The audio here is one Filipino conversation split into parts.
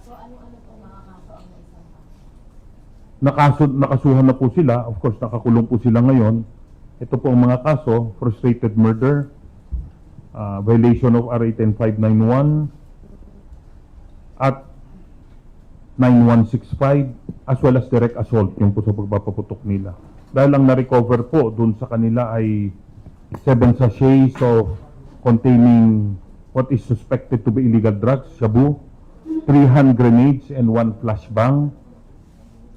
So ano-ano po mga kaso ang naisampa? Nakasuhan na po sila. Of course, nakakulong po sila ngayon. Ito po ang mga kaso: frustrated murder, violation of RA 10591 at 9165, as well as direct assault, yung po sa pagpapaputok nila. Dahil ang na-recover po dun sa kanila ay 7 sachets of containing what is suspected to be illegal drugs, shabu, 3 hand grenades and 1 flashbang,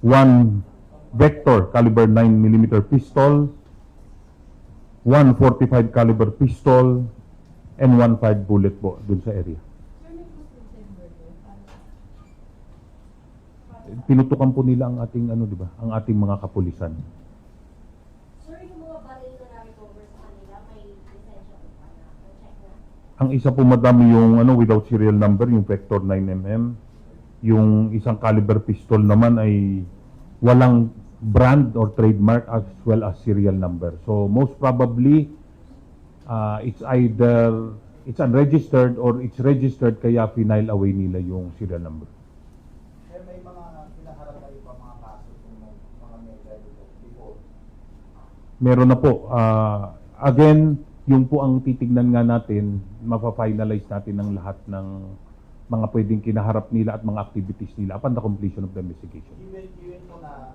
1 Vector caliber 9mm pistol, 1 .45 caliber pistol, and 1 5 bullet po dun sa area. Tinutukan po nila ang ating di ba? Ang ating mga kapulisan. Sir, yung mga baril na na-recover sa kanila, may lisensya po pa na-check na? Ang isa po madami yung without serial number, yung Vector 9mm. Yung isang caliber pistol naman ay walang brand or trademark as well as serial number. So most probably it's either it's unregistered or it's registered, kaya final away nila yung serial number. Sir, may mga pinaharap kayo pa mga kaso kung mga may before? Meron na po. Again, yung po ang titignan nga natin, mapa-finalize natin ang lahat ng mga pwedeng kinaharap nila at mga activities nila upon the completion of the investigation. Given po na